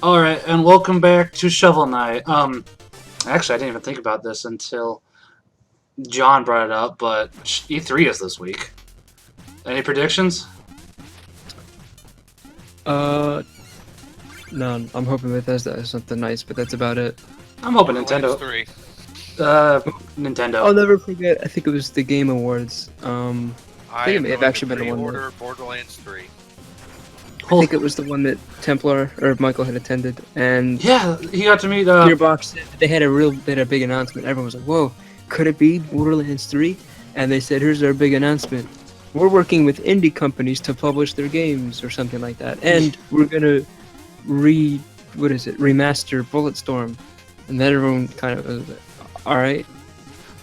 Alright, and welcome back to Shovel Knight. Actually, I didn't even think about this until John brought it up, but E3 is this week. Any predictions? Uh, None. I'm hoping Bethesda has something nice, but that's about it. I'm hoping Borderlands Nintendo. 3. Nintendo. I'll never forget. I think it was the Game Awards. I think it am may have going actually to been the one pre-order Borderlands 3. I think it was the one that Templar or Michael had attended, and Yeah, he got to meet. Gearbox. They had a big announcement. Everyone was like, "Whoa, could it be Borderlands 3?" And they said, "Here's our big announcement. We're working with indie companies to publish their games or something like that, and we're gonna remaster Bulletstorm." And then everyone kind of was like, "All right."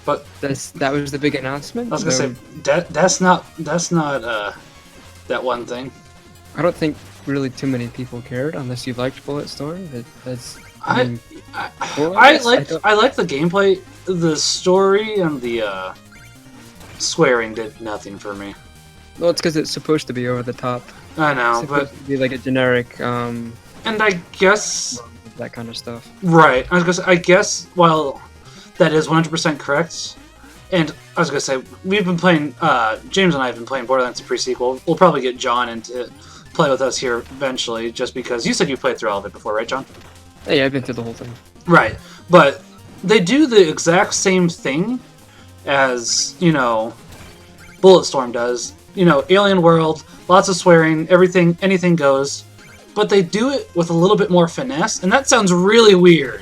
But that was the big announcement. I was gonna say that's not that one thing. I don't think really too many people cared unless you liked Bulletstorm. I like the gameplay, the story, and the swearing did nothing for me. Well, it's because it's supposed to be over the top. I know, It's but supposed to be like a generic, and I guess that kind of stuff. right. I was gonna say, I guess while that is 100% correct, and I was gonna say we've been playing. James and I have been playing Borderlands the pre-sequel. We'll probably get John into play with us here eventually, just because you said you played through all of it before, right, John? Yeah, I've been through the whole thing. Right, but they do the exact same thing as Bulletstorm does. Alien world, lots of swearing, anything goes, but they do it with a little bit more finesse, and that sounds really weird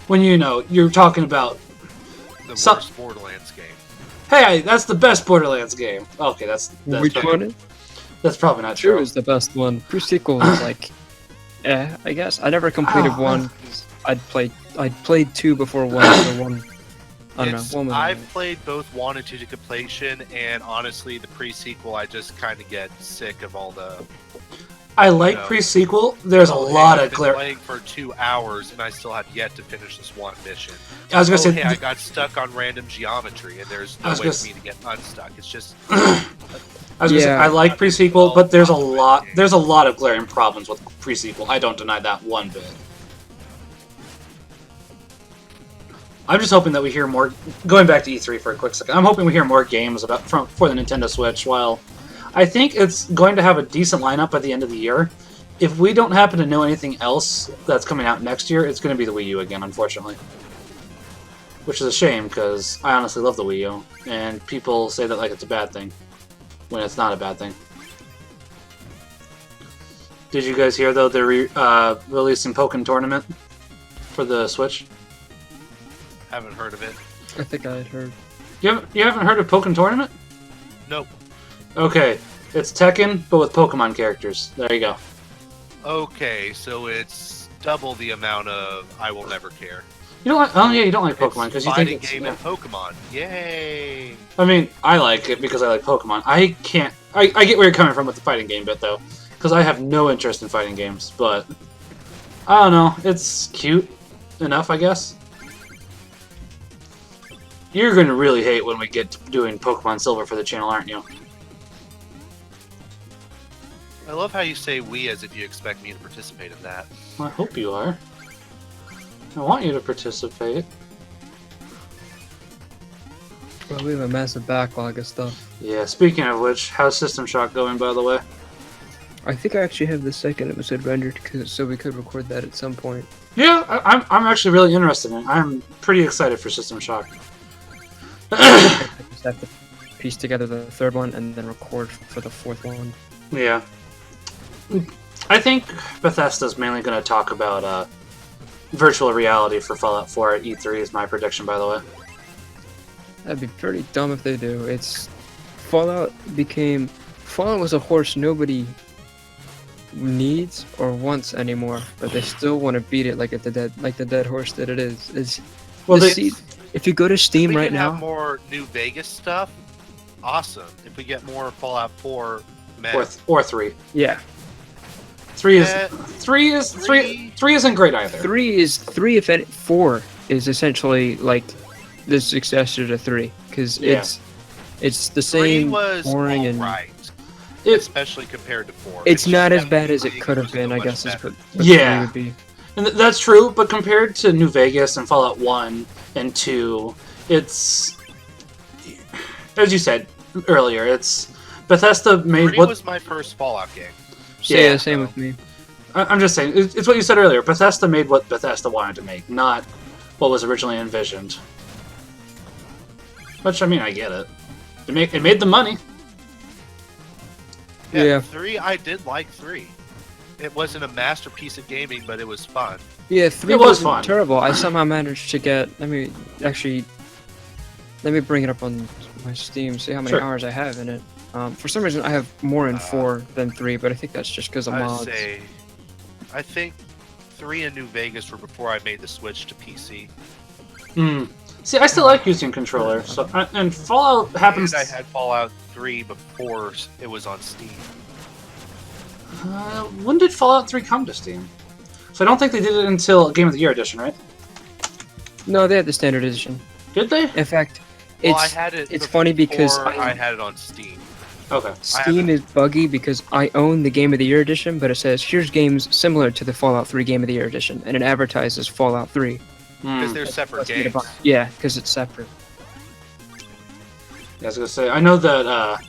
when you're talking about The worst Borderlands game. Hey, that's the best Borderlands game. Okay, that's Which one? That's probably not Sure true. is the best one. Pre-sequel is like, I guess. I never completed one because I'd played two before one, so one. I don't know. One was I've played both 1 and 2 to completion, and honestly, the pre-sequel, I just kind of get sick of all the. I like pre-sequel. There's a lot of glare. I've been playing for 2 hours, and I still have yet to finish this one mission. I was gonna say, hey, I got stuck on random geometry, and there's no way for me to get unstuck. It's just. I was gonna say, I like pre-sequel, but there's a lot of glaring problems with pre-sequel. I don't deny that one bit. I'm just hoping that we hear more. Going back to E3 for a quick second, I'm hoping we hear more games for the Nintendo Switch. While I think it's going to have a decent lineup by the end of the year, if we don't happen to know anything else that's coming out next year, it's going to be the Wii U again, unfortunately. Which is a shame, because I honestly love the Wii U, and people say that like it's a bad thing, when it's not a bad thing. Did you guys hear, though, they're releasing Pokken Tournament for the Switch? Haven't heard of it. I think I had heard. You haven't heard of Pokken Tournament? Nope. Okay, it's Tekken, but with Pokemon characters. There you go. Okay, so it's double the amount of I will never care. You don't like? Oh yeah, you don't like Pokemon because you think it's fighting game and Pokemon. Yay! I mean, I like it because I like Pokemon. I can't. I get where you're coming from with the fighting game bit though, because I have no interest in fighting games. But I don't know. It's cute enough, I guess. You're going to really hate when we get to doing Pokemon Silver for the channel, aren't you? I love how you say we as if you expect me to participate in that. I hope you are. I want you to participate. Well, we have a massive backlog of stuff. Yeah, speaking of which, how's System Shock going, by the way? I think I actually have the second episode rendered, so we could record that at some point. Yeah, I'm actually really interested in it. I'm pretty excited for System Shock. I just have to piece together the third one and then record for the fourth one. Yeah. I think Bethesda's mainly going to talk about virtual reality for Fallout 4 at E3 is my prediction, by the way. That'd be pretty dumb if they do. Fallout was a horse nobody needs or wants anymore, but they still want to beat it like the dead horse that it is. If you go to Steam right now, have more New Vegas stuff. Awesome. If we get more Fallout 4, or 3. Yeah. 3 isn't great either. 3 if any, 4 is essentially like the successor to 3 because it's the same boring and right. Especially compared to 4. It's not as bad as it could have been, I guess. Is what 3 would be. And that's true, but compared to New Vegas and Fallout 1 and 2, it's, as you said earlier, it's Bethesda made 3 what was my first Fallout game. Yeah, same with me. I'm just saying, it's what you said earlier. Bethesda made what Bethesda wanted to make, not what was originally envisioned. Which, I mean, I get it. It made the money. Yeah. 3, I did like 3. It wasn't a masterpiece of gaming, but it was fun. Yeah, 3 It was wasn't fun. terrible. I somehow managed to get. Let me bring it up on my Steam. See how many Sure. hours I have in it. For some reason, I have more in 4 than 3, but I think that's just because of mods. I think 3 and New Vegas were before I made the switch to PC. See, I still like using controller. So, and Fallout happens. And I had Fallout 3 before it was on Steam. When did Fallout 3 come to Steam? So I don't think they did it until Game of the Year edition, right? No, they had the standard edition. Did they? In fact, Well, I had it. it's funny because before I had it on Steam. Okay. Steam is buggy because I own the Game of the Year edition, but it says here's games similar to the Fallout 3 Game of the Year edition, and it advertises Fallout 3. Because they're separate games. Yeah, because it's separate. I was gonna say, I know that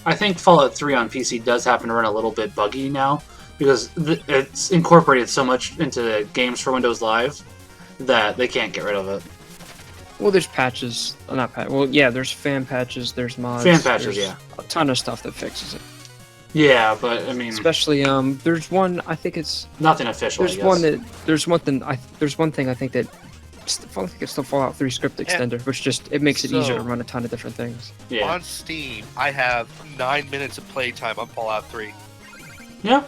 I think Fallout 3 on PC does happen to run a little bit buggy now because it's incorporated so much into the games for Windows Live that they can't get rid of it. Well, there's patches. Not patches. Well, yeah, there's fan patches. There's mods. Fan patches, there's yeah. A ton of stuff that fixes it. Yeah, but I mean, Especially there's one. I think it's nothing official. there's one that there's one thing I think that. I think it's the Fallout 3 script extender, which just it makes it easier to run a ton of different things. Yeah. On Steam, I have 9 minutes of playtime on Fallout 3. Yeah.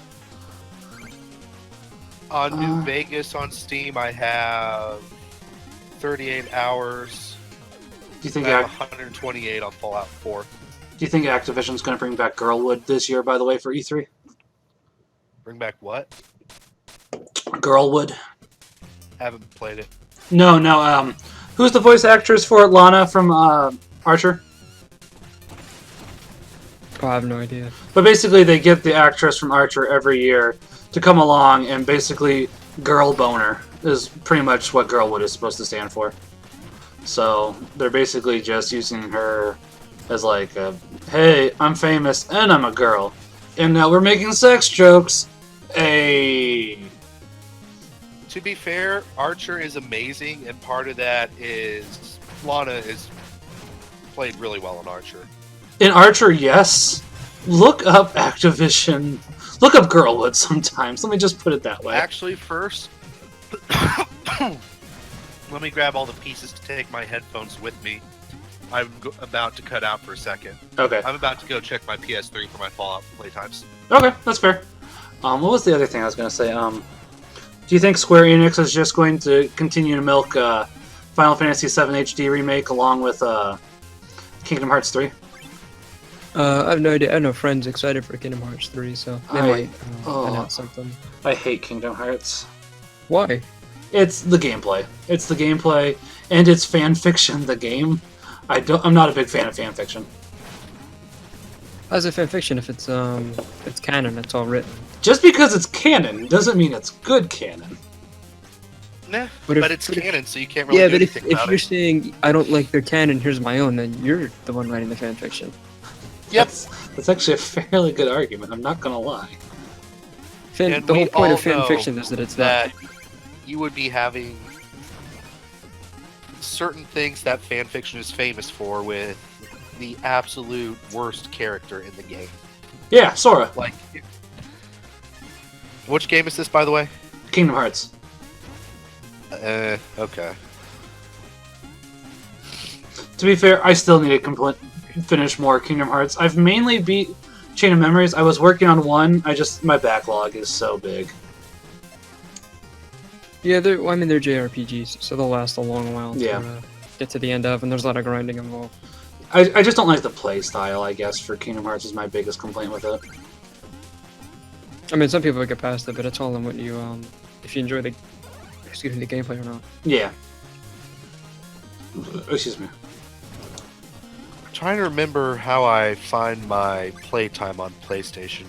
On New Vegas on Steam, I have 38 hours. Do you think I have 128 on Fallout 4. Do you think Activision's going to bring back Girlwood this year? By the way, for E3. Bring back what? Girlwood. Haven't played it. No. Who's the voice actress for Lana from Archer? Oh, I have no idea. But basically, they get the actress from Archer every year to come along, and basically, Girl Boner is pretty much what Girlwood is supposed to stand for. So they're basically just using her as like, hey, I'm famous and I'm a girl, and now we're making sex jokes. Hey. To be fair, Archer is amazing, and part of that is Lana is played really well in Archer. In Archer, yes. Look up Activision. Look up Girlwood sometimes. Let me just put it that way. Actually, first, let me grab all the pieces to take my headphones with me. I'm about to cut out for a second. Okay. I'm about to go check my PS3 for my Fallout playtimes. Okay, that's fair. What was the other thing I was going to say? Do you think Square Enix is just going to continue to milk Final Fantasy VII HD Remake along with Kingdom Hearts 3? I have no idea. I have no friends excited for Kingdom Hearts 3, so they might announce something. I hate Kingdom Hearts. Why? It's the gameplay. It's the gameplay, and it's fan fiction. The game. I'm not a big fan of fan fiction. How's it fanfiction if it's canon? It's all written. Just because it's canon doesn't mean it's good canon. Nah, But it's canon, so you can't really Yeah, do but anything if about you're it. saying I don't like their canon, here's my own, then you're the one writing the fanfiction. Yep. That's actually a fairly good argument. I'm not gonna lie. And The whole we point all of fan know fiction is that it's that. you would be having certain things that fan fiction is famous for with the absolute worst character in the game. Yeah, Sora. Like, which game is this, by the way? Kingdom Hearts. Okay. To be fair, I still need to finish more Kingdom Hearts. I've mainly beat Chain of Memories. I was working on one. My backlog is so big. Yeah, they're JRPGs, so they'll last a long while Yeah. to get to the end of, and there's a lot of grinding involved. I just don't like the play style, I guess, for Kingdom Hearts is my biggest complaint with it. I mean, some people get past it, but it's all in what you, if you enjoy the gameplay or not. Yeah. Excuse me. I'm trying to remember how I find my playtime on PlayStation.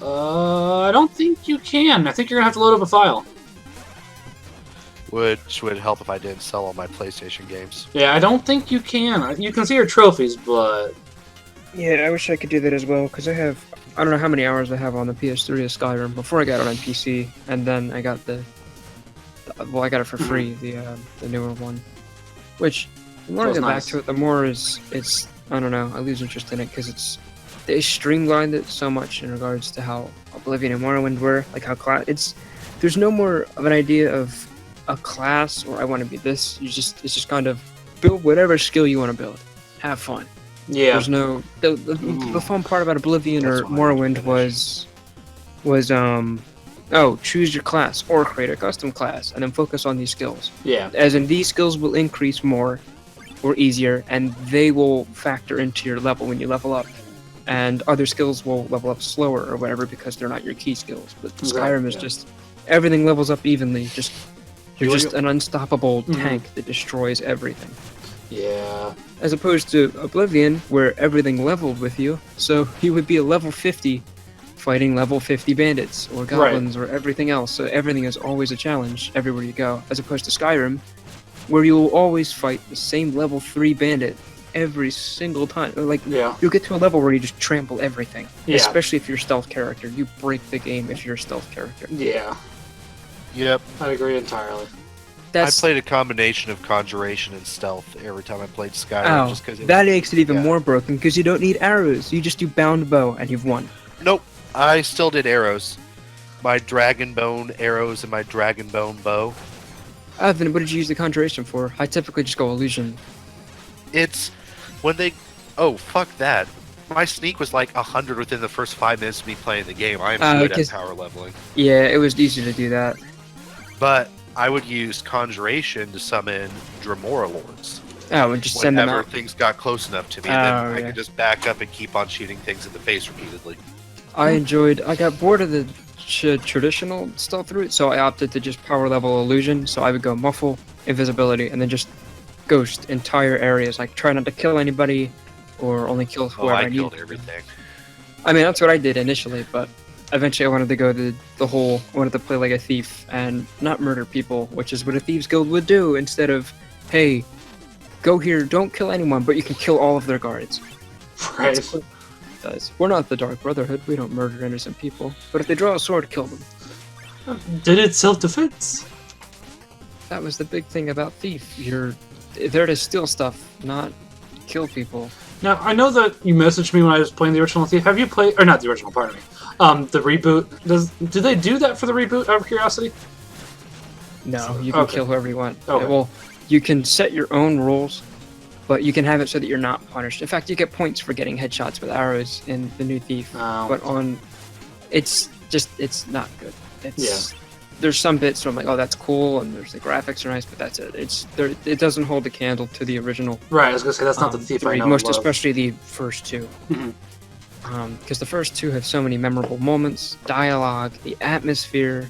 I don't think you can. I think you're gonna have to load up a file. which would help if I didn't sell all my PlayStation games. Yeah, I don't think you can. You can see your trophies, but Yeah, I wish I could do that as well, because I don't know how many hours I have on the PS3 of Skyrim before I got it on PC, and then I got I got it for free, the newer one. Which, the more I Feels get back nice. to it, the more it's, I don't know, I lose interest in it, because they streamlined it so much in regards to how Oblivion and Morrowind were, like how there's no more of an idea of a class, or I want to be this, it's just kind of build whatever skill you want to build. Have fun. yeah. There's no the fun part about Oblivion That's or what I need to Morrowind was choose your class or create a custom class and then focus on these skills. Yeah. As in, these skills will increase more or easier, and they will factor into your level when you level up. And other skills will level up slower or whatever because they're not your key skills. But Skyrim is just everything levels up evenly. You're just an unstoppable tank that destroys everything. Yeah. As opposed to Oblivion, where everything leveled with you, so you would be a level 50 fighting level 50 bandits or goblins or everything else, so everything is always a challenge everywhere you go, as opposed to Skyrim, where you will always fight the same level 3 bandit every single time. Like, you'll get to a level where you just trample everything, especially if you're a stealth character. You break the game if you're a stealth character. Yeah. Yep. I agree entirely. I played a combination of conjuration and stealth every time I played Skyrim. Just because that makes it even more broken, because you don't need arrows. You just do bound bow, and you've won. Nope. I still did arrows. My dragon bone arrows and my dragon bone bow. Then what did you use the conjuration for? I typically just go illusion. It's when they... Oh, fuck that. My sneak was like 100 within the first 5 minutes of me playing the game. I am good at power leveling. Yeah, it was easy to do that. But I would use conjuration to summon Dremora Lords. Oh, and just send them out. Whenever things got close enough to me, and then I could just back up and keep on shooting things in the face repeatedly. I got bored of the traditional stealth route, so I opted to just power level illusion. So I would go muffle, invisibility, and then just ghost entire areas. Like try not to kill anybody, or only kill whoever I need. killed everything. I mean, that's what I did initially, but eventually I wanted to go the whole. I wanted to play like a thief and not murder people, which is what a thieves guild would do. Instead of, hey, go here, don't kill anyone, but you can kill all of their guards. Right. Does. We're not the Dark Brotherhood. We don't murder innocent people. But if they draw a sword, kill them. Did it self-defense? That was the big thing about Thief. You're there to steal stuff, not kill people. Now, I know that you messaged me when I was playing the original Thief. Have you played... Or not the original, pardon me. The reboot. Do they do that for the reboot, out of curiosity? No, you can kill whoever you want. Okay. Well, you can set your own rules, but you can have it so that you're not punished. In fact, you get points for getting headshots with arrows in the new Thief. Oh. But it's not good. There's some bits where I'm like, oh, that's cool, and the graphics are nice, but that's it. It doesn't hold the candle to the original. Right, I was gonna say that's not the Thief I know. Most especially the first two. Mm-hmm. Because the first two have so many memorable moments, dialogue, the atmosphere,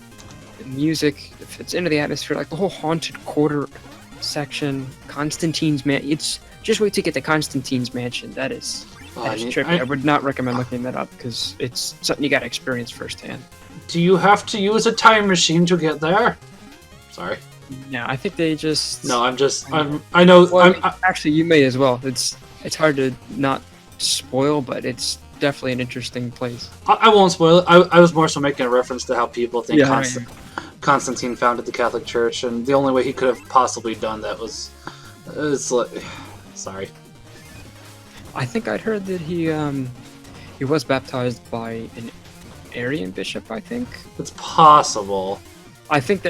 the music that fits into the atmosphere, like the whole haunted quarter section, Constantine's man. It's just wait to get to Constantine's mansion. That is trippy. I would not recommend looking that up because it's something you got to experience firsthand. Do you have to use a time machine to get there? Sorry. No, I think they just. No, I know. Well, actually, you may as well. It's hard to not spoil, but it's definitely an interesting place. I won't spoil it. I was more so making a reference to how people think Constantine founded the Catholic Church, and the only way he could have possibly done that was... sorry. I think I'd heard that he was baptized by an Arian bishop, I think. It's possible. I think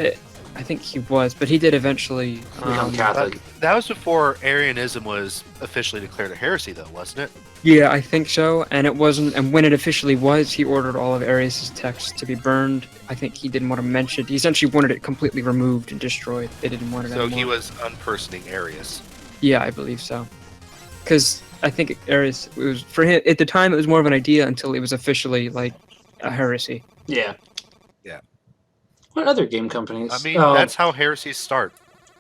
he was, but he did eventually become Catholic. That was before Arianism was officially declared a heresy, though, wasn't it? Yeah, I think so. And it wasn't. And when it officially was, he ordered all of Arius' texts to be burned. I think he didn't want to mention it. He essentially wanted it completely removed and destroyed. They didn't want it anymore. So he was unpersoning Arius. Yeah, I believe so. Because I think Arius, it was for him at the time. It was more of an idea until it was officially like a heresy. Yeah. What other game companies? I mean, that's how heresies start.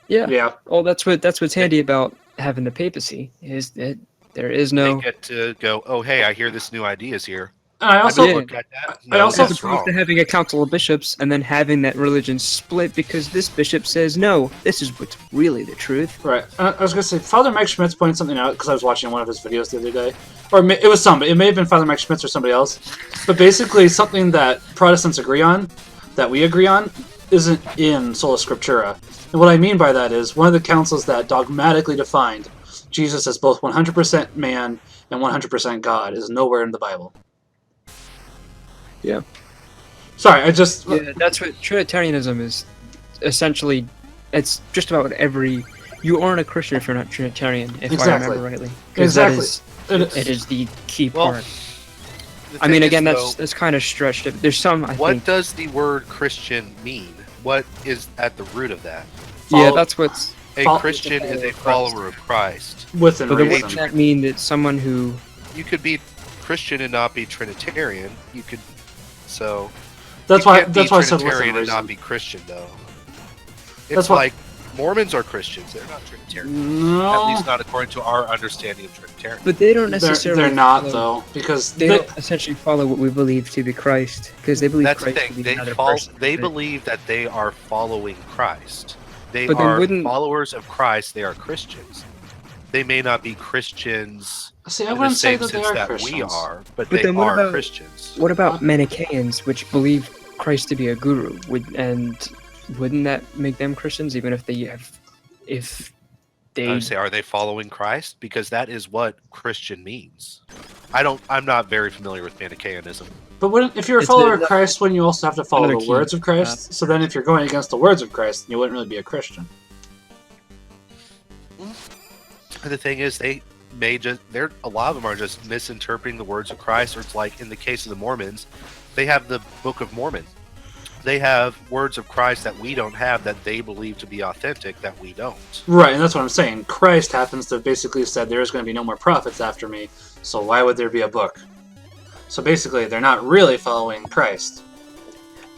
Yeah. Well, that's what's handy about having the papacy is that there is no. They get to go. Oh, hey, I hear this new idea is here. And I I also, mean, look at that. I No, also- As that's opposed wrong. to having a council of bishops and then having that religion split because this bishop says no, this is what's really the truth. right. I was gonna say Father Mike Schmitz pointed something out because I was watching one of his videos the other day, or it was somebody. It may have been Father Mike Schmitz or somebody else, but basically something that Protestants agree on, that we agree on, isn't in Sola Scriptura. And what I mean by that is one of the councils that dogmatically defined Jesus as both 100% man and 100% God is nowhere in the Bible. Yeah. Sorry, I just Yeah, that's what Trinitarianism is. Essentially, it's just about every. You aren't a Christian if you're not Trinitarian, if I Exactly. remember rightly. 'Cause Exactly. It is the key Well, part. The I mean, thing again, is, that's kind of stretched. There's some, I what think. does the word Christian mean? What is at the root of that? Yeah, follow- that's what's. A Fol- Christian is a follower of Christ. within But then reason. wouldn't that mean that someone who. You could be Christian and not be Trinitarian. You could, so That's you why. can't That's be why I said within Trinitarian and not reason. be Christian, though. That's It's why- like Mormons are Christians; they're not Trinitarian. At No, least not according to our understanding of Trinitarian. But they don't they're, necessarily. they're not follow- though, because They don't essentially follow what we believe to be Christ, because they believe That's the Christ to thing. be They another fall. person. They believe that they are following Christ. They But then are wouldn't- followers of Christ. They are Christians. They may not be Christians see, I in the wouldn't say same that they sense are that Christians. we are, but But they then what are about- Christians. What about Manichaeans, which believe Christ to be a guru? Wouldn't that make them Christians, even if they have, if I they? would say, are they following Christ? Because that is what Christian means. I'm not very familiar with Manichaeanism. But if you're a It's follower of another- Christ, wouldn't you also have to follow another the key. words of Christ? So then, if you're going against the words of Christ, you wouldn't really be a Christian. And the thing is, they may just a lot of them are just misinterpreting the words of Christ, or it's like in the case of the Mormons, they have the Book of Mormon. They have words of Christ that we don't have, that they believe to be authentic, that we don't. Right, and that's what I'm saying. Christ happens to have basically said there's going to be no more prophets after me, so why would there be a book? So basically, they're not really following Christ.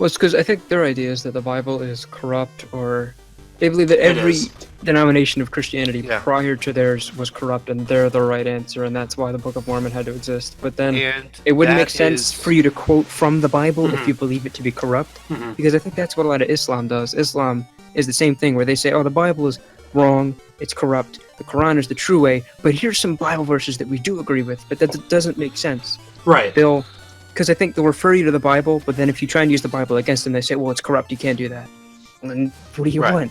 Well, it's because I think their idea is that the Bible is corrupt, or they believe that It every is. denomination of Christianity Yeah. prior to theirs was corrupt, and they're the right answer, and that's why the Book of Mormon had to exist. But then And it wouldn't that make sense is- for you to quote from the Bible Mhm. if you believe it to be corrupt, Mhm. because I think that's what a lot of Islam does. Islam is the same thing, where they say, "Oh, the Bible is wrong, it's corrupt. The Quran is the true way, but here's some Bible verses that we do agree with." But that doesn't make sense. Right. Because I think they'll refer you to the Bible, but then if you try and use the Bible against them, they say, "Well, it's corrupt. You can't do that." And then what do you Right. want?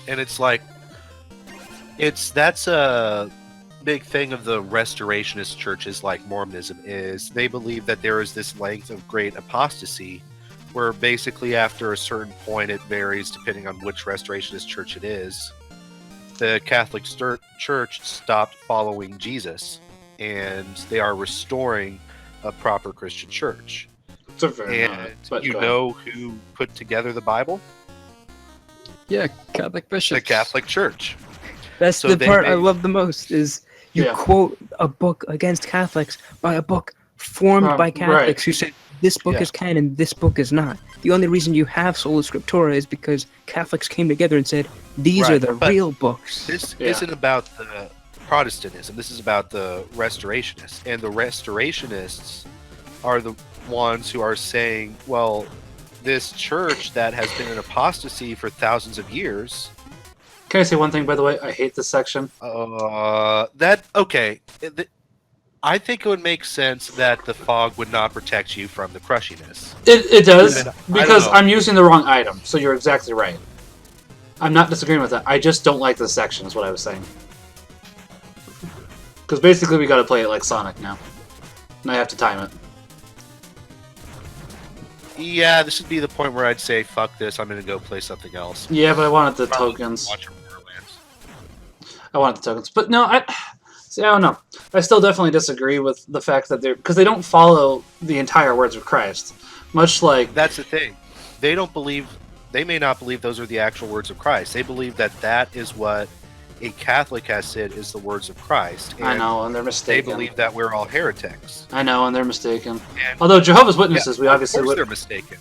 And it's like, that's a big thing of the restorationist churches like Mormonism, is they believe that there is this length of great apostasy, where basically after a certain point, it varies depending on which restorationist church it is. The Catholic Church stopped following Jesus, and they are restoring a proper Christian church. It's a very And but you go ahead. know who put together the Bible? Yeah, Catholic bishops. The Catholic Church. That's So the they part I made- love the most, is you Yeah. quote a book against Catholics by a book formed by Right. Catholics who said this book Yeah. is canon, this book is not. The only reason you have Sola Scriptura is because Catholics came together and said these are Right, the but real books. This Yeah. isn't about the Protestantism. This is about the Restorationists. And the Restorationists are the ones who are saying, well, this church that has been in apostasy for thousands of years, Can I say one thing, by the way? I hate this section. I think it would make sense that the fog would not protect you from the crushiness. It does, I don't because know. I'm using the wrong item, so you're exactly right. I'm not disagreeing with that. I just don't like this section, is what I was saying. Because basically we gotta play it like Sonic now. And I have to time it. Yeah, this would be the point where I'd say, fuck this, I'm going to go play something else. Yeah, but I wanted the Probably tokens. watch Borderlands. I wanted the tokens. But no, I don't know. I still definitely disagree with the fact that they're... Because they don't follow the entire words of Christ. Much like... That's the thing. They may not believe those are the actual words of Christ. They believe that that is what a Catholic has said is the words of Christ. I And know, and they're they mistaken. believe that we're all heretics. I know, and they're mistaken. And Although Jehovah's Witnesses, we of obviously course would... they're mistaken.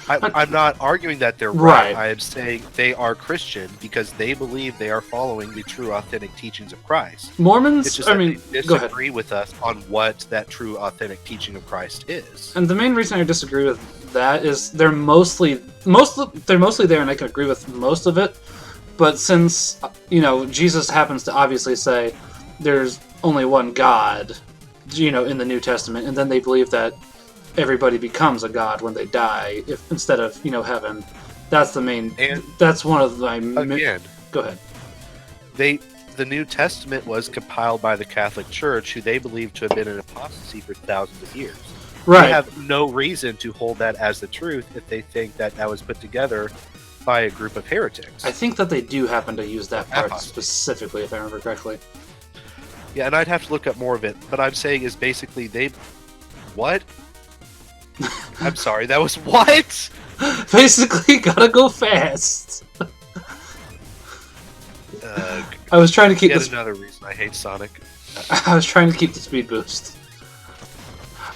I'm not arguing that they're Right. right. I am saying they are Christian because they believe they are following the true, authentic teachings of Christ. Mormons, It's just I that mean, they go ahead. disagree with us on what that true, authentic teaching of Christ is. And the main reason I disagree with that is they're mostly there, and I can agree with most of it. But since Jesus happens to obviously say there's only one God, in the New Testament, and then they believe that everybody becomes a god when they die, if instead of heaven. That's the main. And that's one of my. again, Go ahead. The New Testament was compiled by the Catholic Church, who they believe to have been in apostasy for thousands of years. Right. They have no reason to hold that as the truth if they think that was put together by a group of heretics. I think that they do happen to use that part Apostate. specifically, if I remember correctly. Yeah, and I'd have to look up more of it. But I'm saying is basically what? I'm sorry, that was what? Basically, gotta go fast. I was trying to keep Yet this. another reason I hate Sonic. I was trying to keep the speed boost.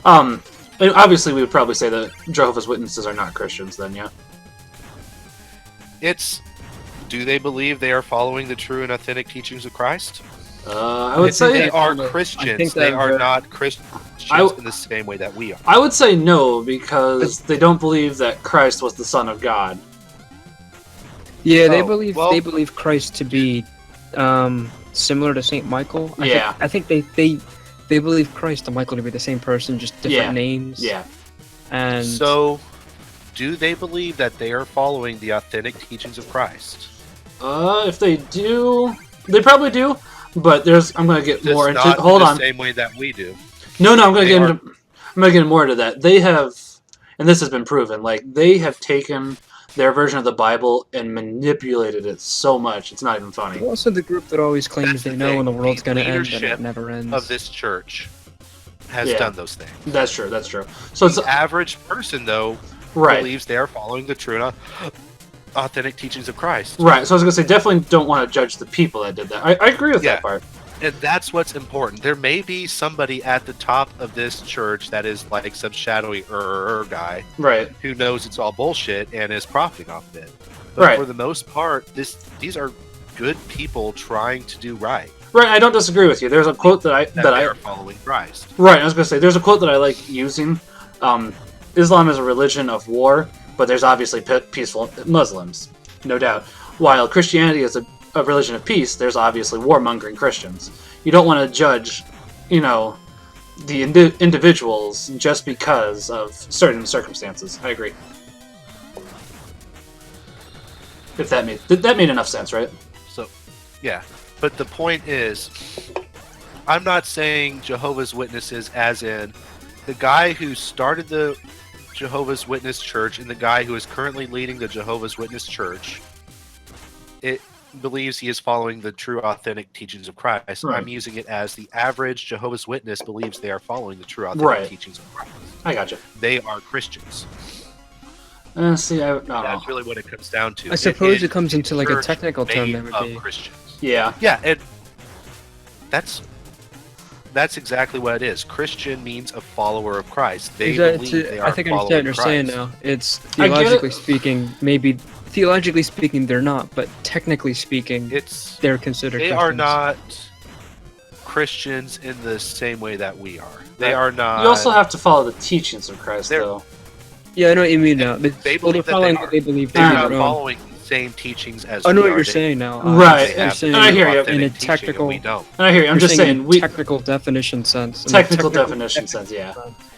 And obviously, we would probably say that Jehovah's Witnesses are not Christians, then, yeah. Do they believe they are following the true and authentic teachings of Christ? I would I think say They are I think Christians. that They are they're- not Christians I- in the same way that we are. I would say no, because they don't believe that Christ was the Son of God. Yeah, they Oh, believe well- they believe Christ to be similar to Saint Michael. Yeah. I think they believe Christ and Michael to be the same person, just different Yeah. names. Yeah. And So, do they believe that they are following the authentic teachings of Christ? If they do, they probably do. But I'm gonna get Just more into. not Hold in the on. same way that we do. No, I'm gonna They get are- into. I'm gonna get more into that. They have, and this has been proven. Like they have taken their version of the Bible and manipulated it so much, it's not even funny. they're also the group that always claims That's they the know thing. when the world's The going to end and leadership it never ends. Of this church has Yeah. done those things. That's true. That's true. So it's The average person, though, right. believes they are following the true and authentic teachings of Christ. Right. So I was gonna say, definitely don't want to judge the people that did that. I agree with Yeah. that part. And that's what's important. There may be somebody at the top of this church that is like some shadowy guy Right. who knows it's all bullshit and is profiting off of it. But Right. for the most part, these are good people trying to do right. Right. I don't disagree with you. There's a quote that They are following Christ. Right. I was gonna say there's a quote that I like using. Islam is a religion of war, but there's obviously peaceful Muslims, no doubt. While Christianity is a religion of peace, there's obviously warmongering Christians. You don't want to judge, the individuals just because of certain circumstances. I agree. If that made enough sense, right? So, yeah. But the point is, I'm not saying Jehovah's Witnesses as in the guy who started the Jehovah's Witness Church and the guy who is currently leading the Jehovah's Witness Church. It believes he is following the true authentic teachings of Christ. Right. I'm using it as the average Jehovah's Witness believes they are following the true authentic Right. teachings of Christ. I gotcha. They are Christians. See, I don't know. That's really what it comes down to. I suppose it is comes into like a church technical term made that would of be. Christians. Yeah. Yeah, and that's exactly what it is. Christian means a follower of Christ. They believe they are I think I understand what you're saying Christ. now. It's I get it. theologically speaking, maybe theologically speaking they're not, but technically speaking, they're considered. They Christians. are not Christians in the same way that we are. They are not. You also have to follow the teachings of Christ, They're- though. Yeah, I know what you mean now. They They're believe that following they what are. they believe to They're be not their own. following the same teachings as I know we what are. you're They- saying now. Right. they have saying- I hear you. authentic In a teaching and technical- we don't. And I hear you. I'm You're just saying saying, in technical definition sense. In a technical definition sense, yeah.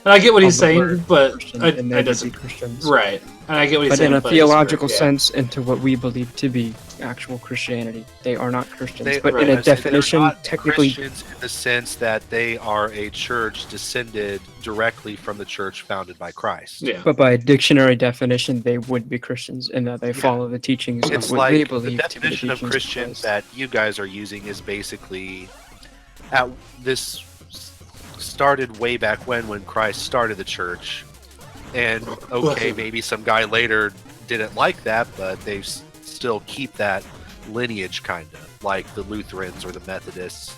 And I get what he's of the saying, word but Christian, I and they would be disagree. Christians. Right. And I get what he's But saying. in a but I disagree, theological yeah. sense into what we believe to be actual Christianity. They are not Christians. They- but in right, a I say they're definition, not technically, Christians in the sense that they are a church descended directly from the church founded by Christ. Yeah. but by dictionary definition, they would be Christians in that they follow the teachings It's of what they like the believe to be the definition of teachings Christian Christ. that you guys are using is basically at this started way back when Christ started the church, and okay, maybe some guy later didn't like that, but they still keep that lineage, kind of like the Lutherans or the Methodists,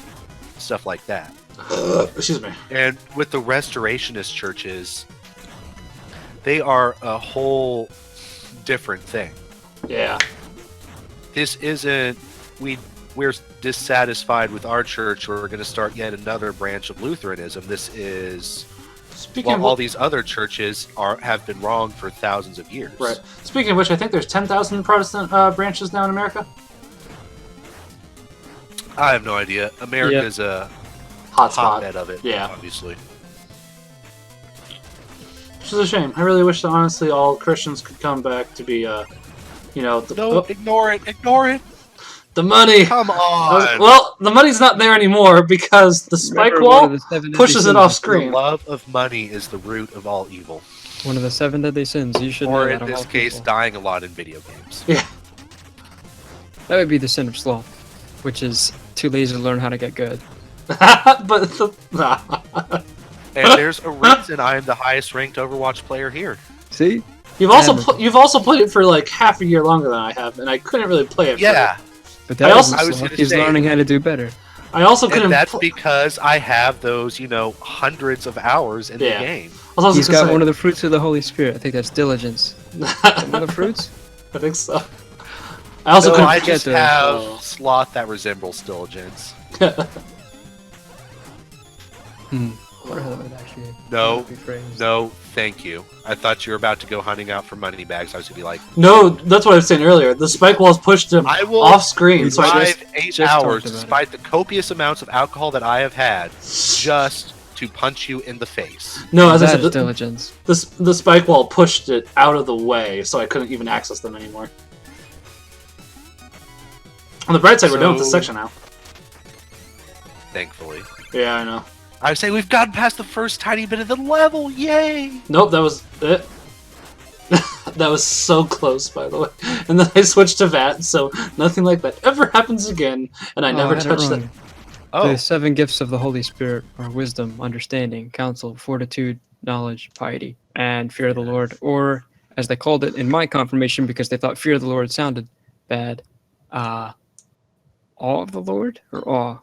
stuff like that. Excuse me. And with the Restorationist churches, they are a whole different thing. Yeah. This isn't we're dissatisfied with our church, we're going to start yet another branch of Lutheranism. This is Speaking of all these other churches have been wrong for thousands of years. right. Speaking of which, I think there's 10,000 Protestant branches now in America. I have no idea. America's a hotbed of it. Yeah. Obviously. Which is a shame. I really wish that honestly all Christians could come back to be, you know, Ignore it. Ignore it. the money. Come on. Well, the money's not there anymore because the spike Remember wall one of the 7 deadly pushes it sins? off The screen. love of money is the root of all evil. One of the 7 deadly sins. You should know Or that in of this all case, people. dying a lot in video games. Yeah. That would be the sin of sloth, which is too lazy to learn how to get good. But And there's a reason I am the highest ranked Overwatch player here. See? you've also played it for like half a year longer than I have, and I couldn't really play it. Yeah. But that I was also- I was sloth. gonna He's say- learning how to do better. I also couldn't. And that's because I have those, hundreds of hours in Yeah. the game. I was also He's gonna got say- one of the fruits of the Holy Spirit. I think that's diligence. One of the fruits? I think so. I also So couldn't. I get just those. have Oh. sloth that resembles diligence. Hmm. I wonder how that would actually No, be phrased. no, thank you. I thought you were about to go hunting out for money bags. I was gonna be like, No, that's what I was saying earlier. The spike walls pushed him I will off screen, so I just- drive 8 just talked hours, about it. despite the copious amounts of alcohol that I have had, just to punch you in the face. no, as I That said, is diligence. the spike wall pushed it out of the way, so I couldn't even access them anymore. On the bright side, we're done with this So- section now. Thankfully, Yeah, I know. I would say we've gotten past the first tiny bit of the level. Yay! Nope, that was it. That was so close, by the way. And then I switched to VAT, so nothing like that ever happens again, and I never had it touched that. wrong. Oh, The 7 gifts of the Holy Spirit are wisdom, understanding, counsel, fortitude, knowledge, piety, and fear of the Lord. Or, as they called it in my confirmation because they thought fear of the Lord sounded bad, awe of the Lord? Or awe?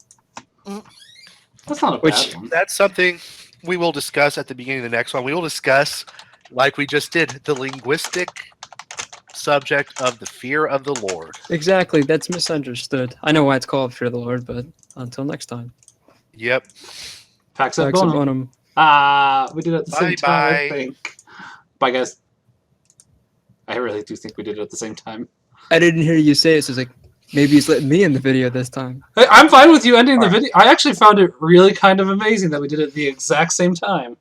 That's not a Which- bad one. that's something we will discuss at the beginning of the next one. We will discuss, like we just did, the linguistic subject of the fear of the Lord. Exactly, that's misunderstood. I know why it's called fear of the Lord, but until next time. Yep. Pax et Pax et bonum. bonum. We did it at the same time, I Bye-bye. think. Bye, guys. I really do think we did it at the same time. I didn't hear you say it, so it's like, maybe he's letting me in the video this time. Hey, I'm fine with you ending the video. I actually found it really kind of amazing that we did it at the exact same time.